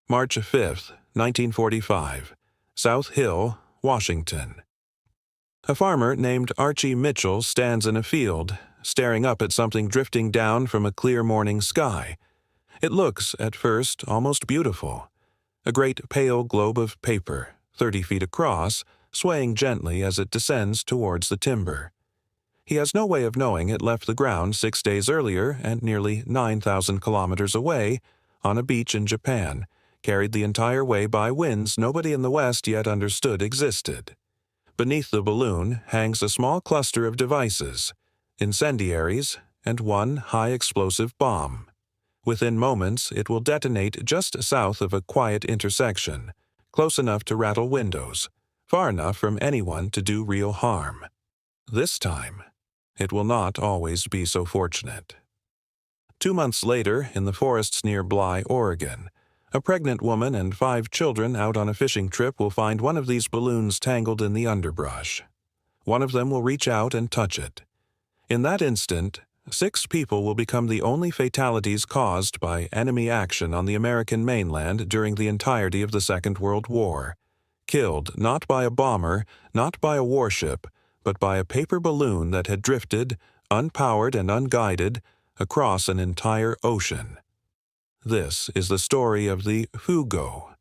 March 5, 1945, South Hill, Washington. A farmer named Archie Mitchell stands in a field, staring up at something drifting down from a clear morning sky. It looks, at first, almost beautiful. A great pale globe of paper, 30 feet across, swaying gently as it descends towards the timber. He has no way of knowing it left the ground 6 days earlier and nearly 9,000 kilometers away, on a beach in Japan, carried the entire way by winds nobody in the West yet understood existed. Beneath the balloon hangs a small cluster of devices, incendiaries, and one high-explosive bomb. Within moments, it will detonate just south of a quiet intersection, close enough to rattle windows, far enough from anyone to do real harm. This time, it will not always be so fortunate. 2 months later, in the forests near Bly, Oregon, a pregnant woman and 5 children out on a fishing trip will find one of these balloons tangled in the underbrush. One of them will reach out and touch it. In that instant, 6 people will become the only fatalities caused by enemy action on the American mainland during the entirety of the Second World War, killed not by a bomber, not by a warship, but by a paper balloon that had drifted, unpowered and unguided, across an entire ocean. This is the story of the Fugo,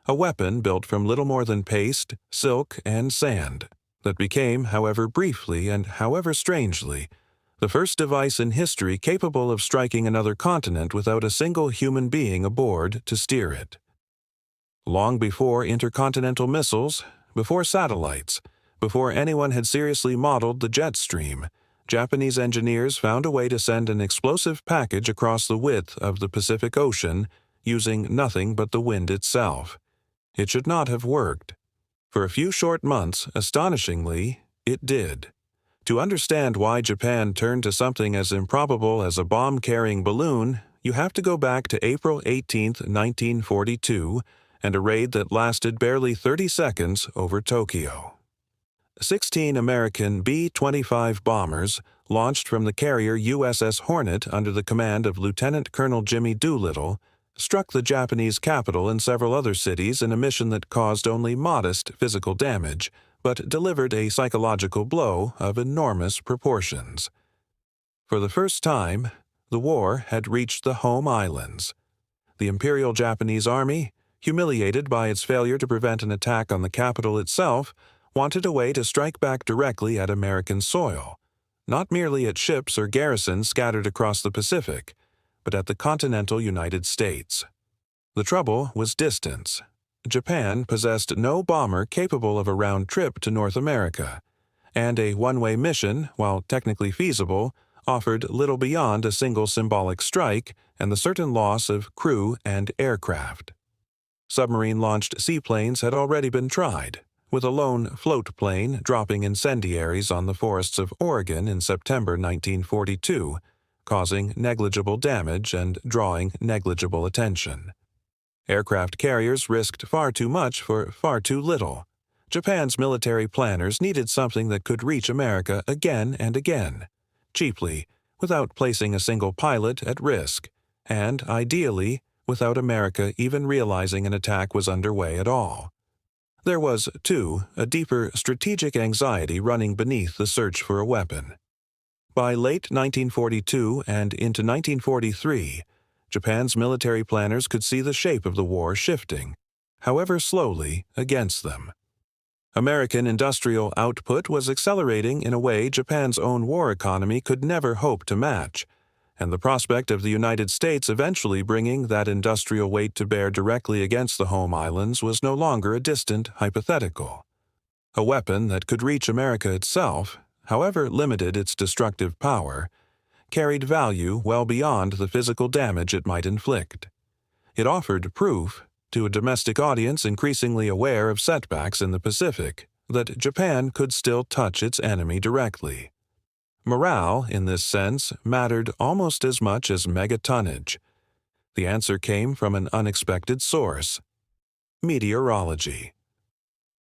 a weapon built from little more than paste, silk, and sand, that became, however briefly and however strangely, the first device in history capable of striking another continent without a single human being aboard to steer it. Long before intercontinental missiles, before satellites, before anyone had seriously modeled the jet stream, Japanese engineers found a way to send an explosive package across the width of the Pacific Ocean using nothing but the wind itself. It should not have worked. For a few short months, astonishingly, it did. To understand why Japan turned to something as improbable as a bomb-carrying balloon, you have to go back to April 18, 1942, and a raid that lasted barely 30 seconds over Tokyo. 16 American B-25 bombers, launched from the carrier USS Hornet under the command of Lieutenant Colonel Jimmy Doolittle, struck the Japanese capital and several other cities in a mission that caused only modest physical damage, but delivered a psychological blow of enormous proportions. For the first time, the war had reached the home islands. The Imperial Japanese Army, humiliated by its failure to prevent an attack on the capital itself, wanted a way to strike back directly at American soil, not merely at ships or garrisons scattered across the Pacific, but at the continental United States. The trouble was distance. Japan possessed no bomber capable of a round trip to North America, and a one-way mission, while technically feasible, offered little beyond a single symbolic strike and the certain loss of crew and aircraft. Submarine-launched seaplanes had already been tried, with a lone float plane dropping incendiaries on the forests of Oregon in September 1942, causing negligible damage and drawing negligible attention. Aircraft carriers risked far too much for far too little. Japan's military planners needed something that could reach America again and again, cheaply, without placing a single pilot at risk, and, ideally, without America even realizing an attack was underway at all. There was, too, a deeper strategic anxiety running beneath the search for a weapon. By late 1942 and into 1943, Japan's military planners could see the shape of the war shifting, however slowly, against them. American industrial output was accelerating in a way Japan's own war economy could never hope to match, and the prospect of the United States eventually bringing that industrial weight to bear directly against the home islands was no longer a distant hypothetical. A weapon that could reach America itself, however limited its destructive power, carried value well beyond the physical damage it might inflict. It offered proof, to a domestic audience increasingly aware of setbacks in the Pacific, that Japan could still touch its enemy directly. Morale, in this sense, mattered almost as much as megatonnage. The answer came from an unexpected source: meteorology.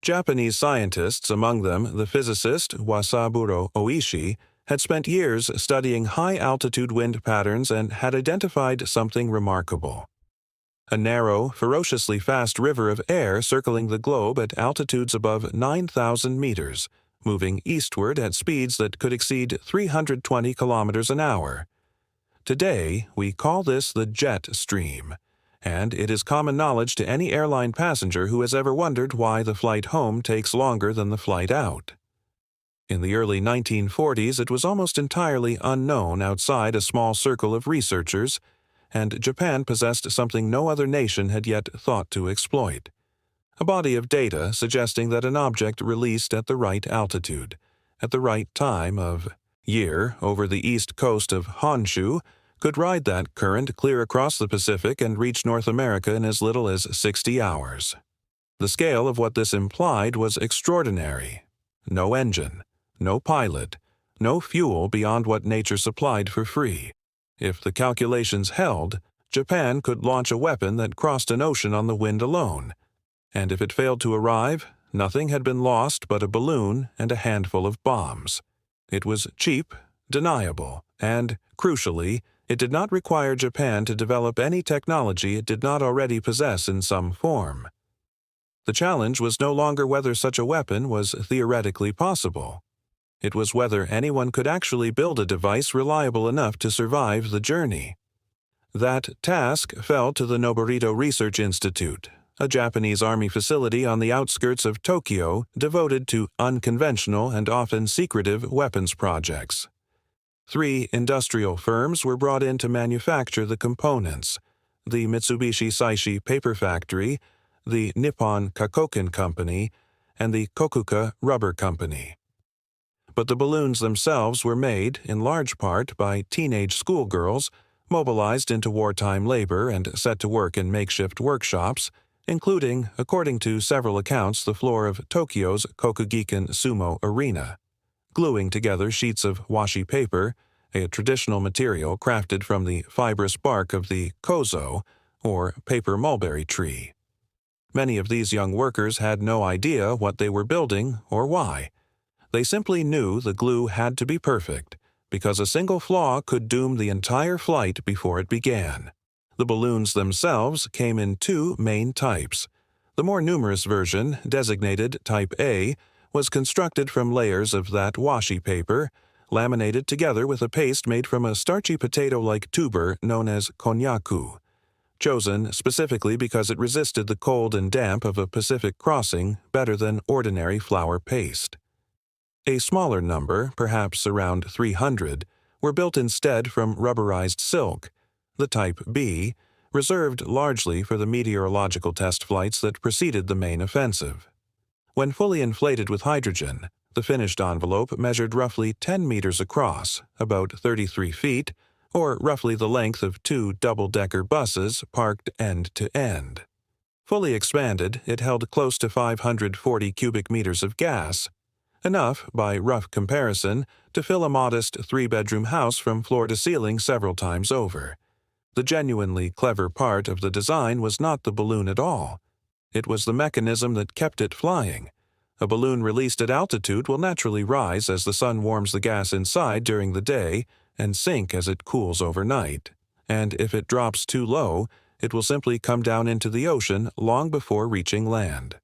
Japanese scientists, among them the physicist Wasaburo Oishi, had spent years studying high-altitude wind patterns and had identified something remarkable. a narrow, ferociously fast river of air circling the globe at altitudes above 9,000 meters, moving eastward at speeds that could exceed 320 kilometers an hour. Today, we call this the jet stream, and it is common knowledge to any airline passenger who has ever wondered why the flight home takes longer than the flight out. In the early 1940s, it was almost entirely unknown outside a small circle of researchers, and Japan possessed something no other nation had yet thought to exploit: a body of data suggesting that an object released at the right altitude, at the right time of year over the east coast of Honshu, could ride that current clear across the Pacific and reach North America in as little as 60 hours. The scale of what this implied was extraordinary. No engine, no pilot, no fuel beyond what nature supplied for free. If the calculations held, Japan could launch a weapon that crossed an ocean on the wind alone, and if it failed to arrive, nothing had been lost but a balloon and a handful of bombs. It was cheap, deniable, and, crucially, it did not require Japan to develop any technology it did not already possess in some form. The challenge was no longer whether such a weapon was theoretically possible. It was whether anyone could actually build a device reliable enough to survive the journey. That task fell to the Noborito Research Institute, a Japanese army facility on the outskirts of Tokyo devoted to unconventional and often secretive weapons projects. 3 industrial firms were brought in to manufacture the components: the Mitsubishi Saishi Paper Factory, the Nippon Kakoken Company, and the Kokuka Rubber Company. But the balloons themselves were made, in large part, by teenage schoolgirls, mobilized into wartime labor and set to work in makeshift workshops, including, according to several accounts, the floor of Tokyo's Kokugikan Sumo Arena, gluing together sheets of washi paper, a traditional material crafted from the fibrous bark of the kozo, or paper mulberry tree. Many of these young workers had no idea what they were building or why. They simply knew the glue had to be perfect, because a single flaw could doom the entire flight before it began. The balloons themselves came in 2 main types. The more numerous version, designated Type A, was constructed from layers of that washi paper, laminated together with a paste made from a starchy potato-like tuber known as konnyaku, chosen specifically because it resisted the cold and damp of a Pacific crossing better than ordinary flour paste. A smaller number, perhaps around 300, were built instead from rubberized silk, the Type B, reserved largely for the meteorological test flights that preceded the main offensive. When fully inflated with hydrogen, the finished envelope measured roughly 10 meters across, about 33 feet, or roughly the length of 2 double-decker buses parked end to end. Fully expanded, it held close to 540 cubic meters of gas, enough, by rough comparison, to fill a modest 3-bedroom house from floor to ceiling several times over. The genuinely clever part of the design was not the balloon at all. It was the mechanism that kept it flying. A balloon released at altitude will naturally rise as the sun warms the gas inside during the day and sink as it cools overnight. And if it drops too low, it will simply come down into the ocean long before reaching land.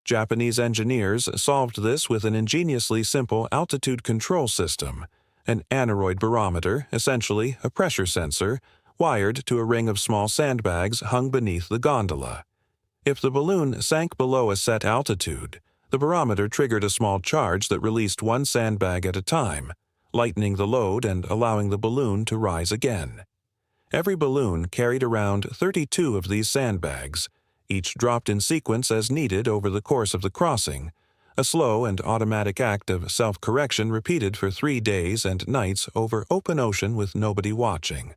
Japanese engineers solved this with an ingeniously simple altitude control system, an aneroid barometer, essentially a pressure sensor, wired to a ring of small sandbags hung beneath the gondola. If the balloon sank below a set altitude, the barometer triggered a small charge that released 1 sandbag at a time, lightening the load and allowing the balloon to rise again. Every balloon carried around 32 of these sandbags, each dropped in sequence as needed over the course of the crossing, a slow and automatic act of self-correction repeated for 3 days and nights over open ocean with nobody watching.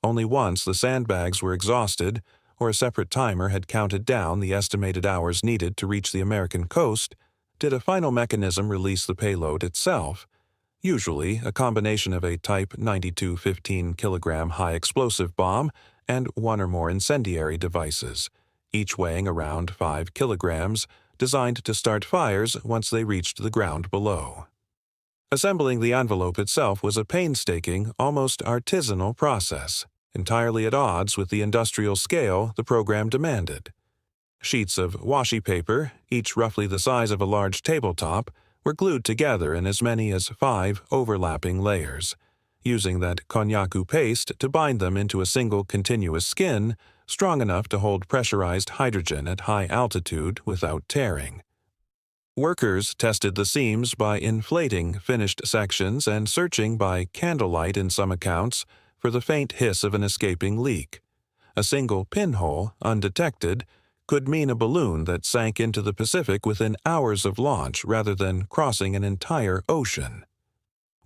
Only once the sandbags were exhausted, or a separate timer had counted down the estimated hours needed to reach the American coast, did a final mechanism release the payload itself, usually a combination of a Type 92 15-kilogram high-explosive bomb and 1 or more incendiary devices, each weighing around 5 kilograms, designed to start fires once they reached the ground below. Assembling the envelope itself was a painstaking, almost artisanal process. entirely at odds with the industrial scale the program demanded. Sheets of washi paper, each roughly the size of a large tabletop, were glued together in as many as 5 overlapping layers, using that konnyaku paste to bind them into a single continuous skin strong enough to hold pressurized hydrogen at high altitude without tearing. Workers tested the seams by inflating finished sections and searching by candlelight in some accounts for the faint hiss of an escaping leak. A single pinhole, undetected, could mean a balloon that sank into the Pacific within hours of launch rather than crossing an entire ocean.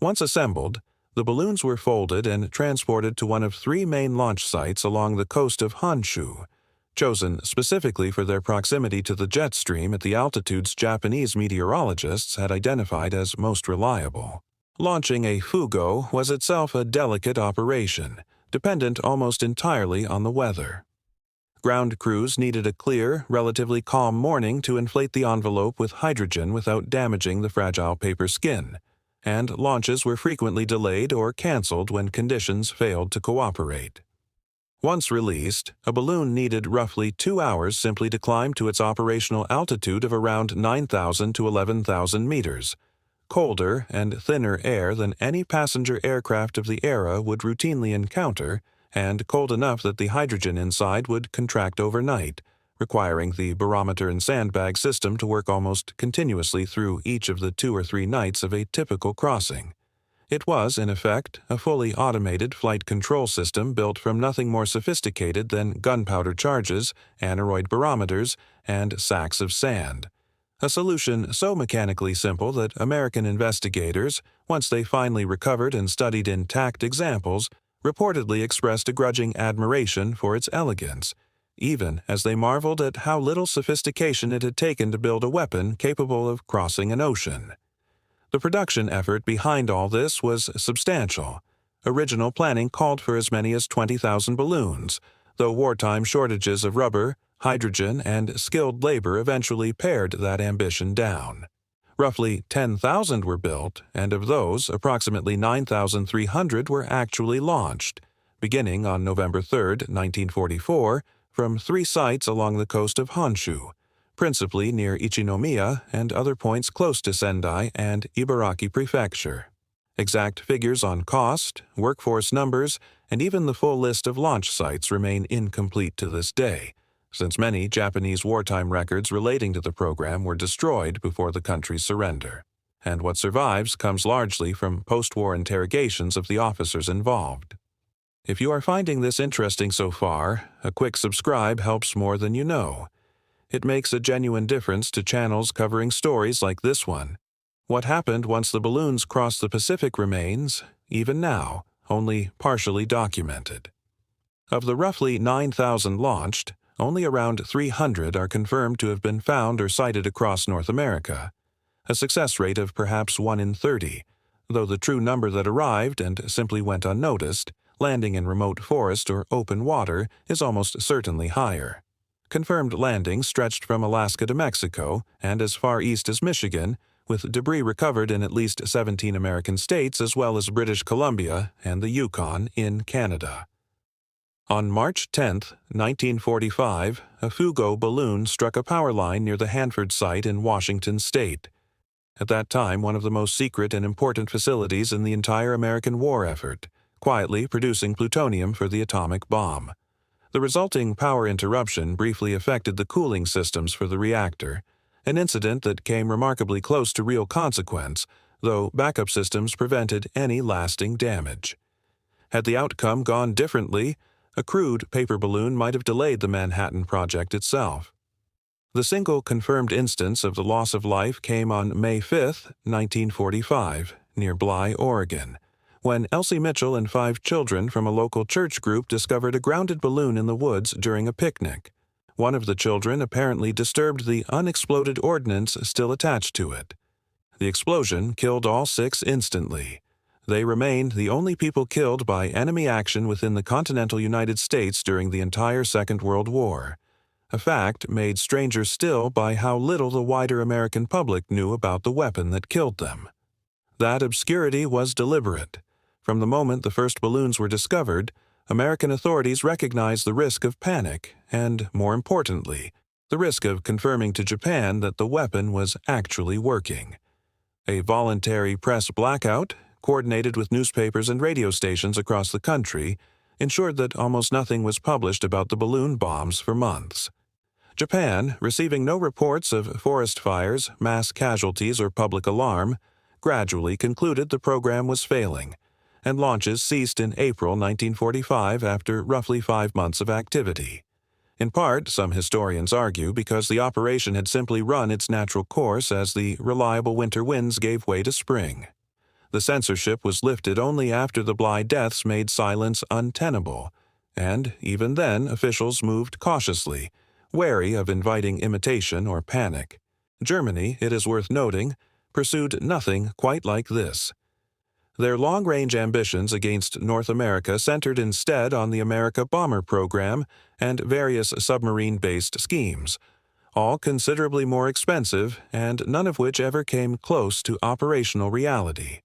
Once assembled, the balloons were folded and transported to one of 3 main launch sites along the coast of Honshu, chosen specifically for their proximity to the jet stream at the altitudes Japanese meteorologists had identified as most reliable. Launching a fugo was itself a delicate operation, dependent almost entirely on the weather. Ground crews needed a clear, relatively calm morning to inflate the envelope with hydrogen without damaging the fragile paper skin, and launches were frequently delayed or canceled when conditions failed to cooperate. Once released, a balloon needed roughly 2 hours simply to climb to its operational altitude of around 9,000 to 11,000 meters, colder and thinner air than any passenger aircraft of the era would routinely encounter, and cold enough that the hydrogen inside would contract overnight, requiring the barometer and sandbag system to work almost continuously through each of the 2 or 3 nights of a typical crossing. It was, in effect, a fully automated flight control system built from nothing more sophisticated than gunpowder charges, aneroid barometers, and sacks of sand. A solution so mechanically simple that American investigators, once they finally recovered and studied intact examples, reportedly expressed a grudging admiration for its elegance, even as they marveled at how little sophistication it had taken to build a weapon capable of crossing an ocean. The production effort behind all this was substantial. Original planning called for as many as 20,000 balloons, though wartime shortages of rubber, hydrogen, and skilled labor eventually pared that ambition down. Roughly 10,000 were built, and of those, approximately 9,300 were actually launched, beginning on November 3, 1944, from 3 sites along the coast of Honshu, principally near Ichinomiya and other points close to Sendai and Ibaraki Prefecture. Exact figures on cost, workforce numbers, and even the full list of launch sites remain incomplete to this day, since many Japanese wartime records relating to the program were destroyed before the country's surrender, and what survives comes largely from post-war interrogations of the officers involved. If you are finding this interesting so far, a quick subscribe helps more than you know. It makes a genuine difference to channels covering stories like this one. What happened once the balloons crossed the Pacific remains, even now, only partially documented. Of the roughly 9,000 launched, only around 300 are confirmed to have been found or sighted across North America, a success rate of perhaps 1 in 30, though the true number that arrived and simply went unnoticed, landing in remote forest or open water, is almost certainly higher. Confirmed landings stretched from Alaska to Mexico and as far east as Michigan, with debris recovered in at least 17 American states as well as British Columbia and the Yukon in Canada. On March 10, 1945, a Fugo balloon struck a power line near the Hanford site in Washington state, at that time one of the most secret and important facilities in the entire American war effort, quietly producing plutonium for the atomic bomb. The resulting power interruption briefly affected the cooling systems for the reactor, an incident that came remarkably close to real consequence, though backup systems prevented any lasting damage. Had the outcome gone differently, a crude paper balloon might have delayed the Manhattan Project itself. The single confirmed instance of the loss of life came on May 5, 1945, near Bly, Oregon, when Archie Mitchell and 5 children from a local church group discovered a grounded balloon in the woods during a picnic. One of the children apparently disturbed the unexploded ordnance still attached to it. The explosion killed all 6 instantly. They remained the only people killed by enemy action within the continental United States during the entire Second World War, a fact made stranger still by how little the wider American public knew about the weapon that killed them. That obscurity was deliberate. From the moment the first balloons were discovered, American authorities recognized the risk of panic and, more importantly, the risk of confirming to Japan that the weapon was actually working. A voluntary press blackout, coordinated with newspapers and radio stations across the country, ensured that almost nothing was published about the balloon bombs for months. Japan, receiving no reports of forest fires, mass casualties, or public alarm, gradually concluded the program was failing, and launches ceased in April 1945 after roughly 5 months of activity. In part, some historians argue, because the operation had simply run its natural course as the reliable winter winds gave way to spring. The censorship was lifted only after the Bly deaths made silence untenable, and even then officials moved cautiously, wary of inviting imitation or panic. Germany, it is worth noting, pursued nothing quite like this. Their long-range ambitions against North America centered instead on the America bomber program and various submarine-based schemes, all considerably more expensive and none of which ever came close to operational reality.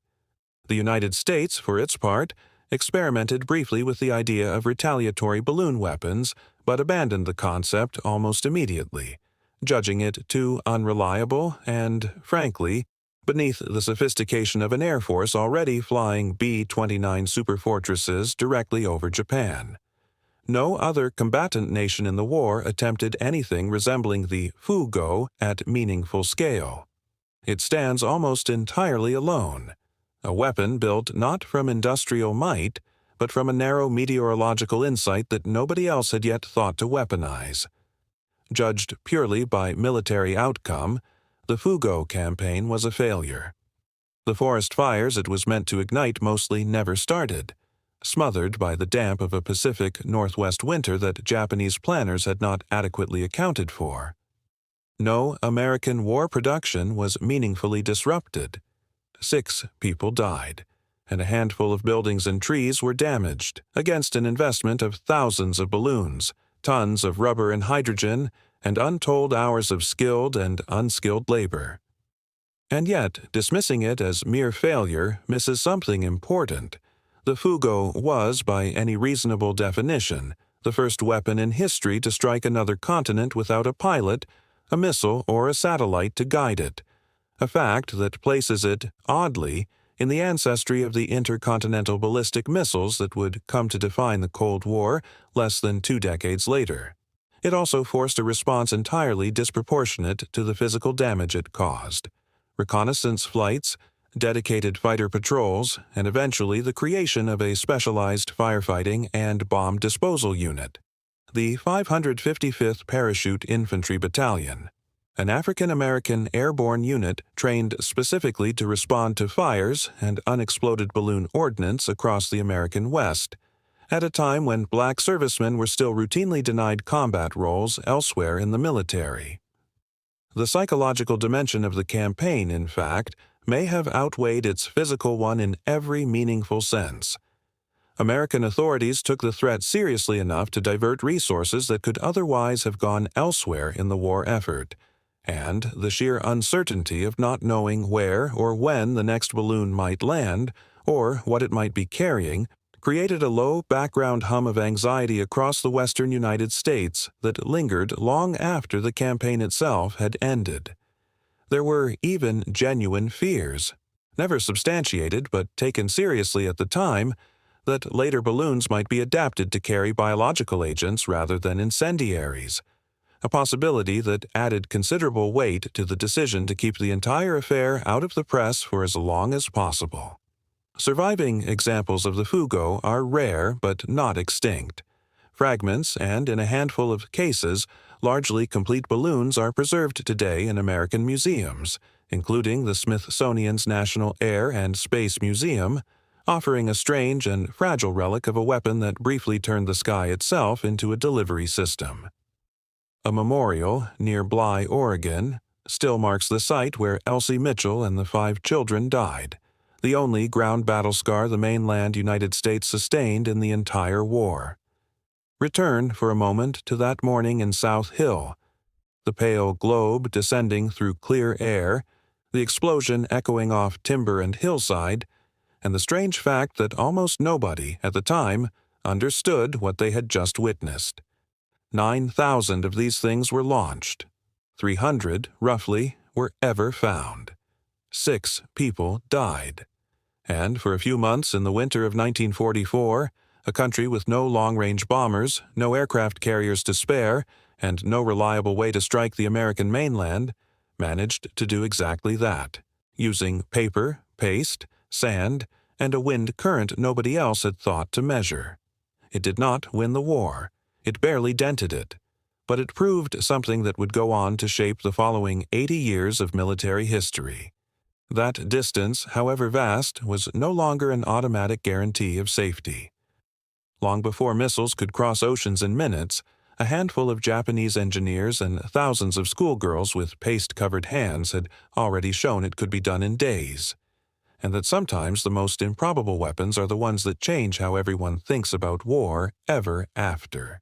The United States, for its part, experimented briefly with the idea of retaliatory balloon weapons, but abandoned the concept almost immediately, judging it too unreliable and, frankly, beneath the sophistication of an Air Force already flying B-29 superfortresses directly over Japan. No other combatant nation in the war attempted anything resembling the Fugo at meaningful scale. It stands almost entirely alone, a weapon built not from industrial might, but from a narrow meteorological insight that nobody else had yet thought to weaponize. Judged purely by military outcome, the Fugo campaign was a failure. The forest fires it was meant to ignite mostly never started, smothered by the damp of a Pacific Northwest winter that Japanese planners had not adequately accounted for. No American war production was meaningfully disrupted. 6 people died, and a handful of buildings and trees were damaged, against an investment of thousands of balloons, tons of rubber and hydrogen, and untold hours of skilled and unskilled labor. And yet, dismissing it as mere failure misses something important. The Fugo was, by any reasonable definition, the first weapon in history to strike another continent without a pilot, a missile, or a satellite to guide it, a fact that places it, oddly, in the ancestry of the intercontinental ballistic missiles that would come to define the Cold War less than 2 decades later. It also forced a response entirely disproportionate to the physical damage it caused. Reconnaissance flights, dedicated fighter patrols, and eventually the creation of a specialized firefighting and bomb disposal unit, the 555th Parachute Infantry Battalion, an African-American airborne unit trained specifically to respond to fires and unexploded balloon ordnance across the American West, at a time when black servicemen were still routinely denied combat roles elsewhere in the military. The psychological dimension of the campaign, in fact, may have outweighed its physical one in every meaningful sense. American authorities took the threat seriously enough to divert resources that could otherwise have gone elsewhere in the war effort, and the sheer uncertainty of not knowing where or when the next balloon might land, or what it might be carrying, created a low background hum of anxiety across the western United States that lingered long after the campaign itself had ended. There were even genuine fears, never substantiated but taken seriously at the time, that later balloons might be adapted to carry biological agents rather than incendiaries, a possibility that added considerable weight to the decision to keep the entire affair out of the press for as long as possible. Surviving examples of the Fugo are rare but not extinct. Fragments and, in a handful of cases, largely complete balloons are preserved today in American museums, including the Smithsonian's National Air and Space Museum, offering a strange and fragile relic of a weapon that briefly turned the sky itself into a delivery system. A memorial near Bly, Oregon, still marks the site where Archie Mitchell and the 5 children died, the only ground battle scar the mainland United States sustained in the entire war. Return for a moment to that morning in South Hill, the pale globe descending through clear air, the explosion echoing off timber and hillside, and the strange fact that almost nobody, at the time, understood what they had just witnessed. 9,000 of these things were launched. 300, roughly, were ever found. 6 people died. And for a few months in the winter of 1944, a country with no long-range bombers, no aircraft carriers to spare, and no reliable way to strike the American mainland, managed to do exactly that, using paper, paste, sand, and a wind current nobody else had thought to measure. It did not win the war. It barely dented it. But it proved something that would go on to shape the following 80 years of military history. That distance, however vast, was no longer an automatic guarantee of safety. Long before missiles could cross oceans in minutes, a handful of Japanese engineers and thousands of schoolgirls with paste-covered hands had already shown it could be done in days, and that sometimes the most improbable weapons are the ones that change how everyone thinks about war ever after.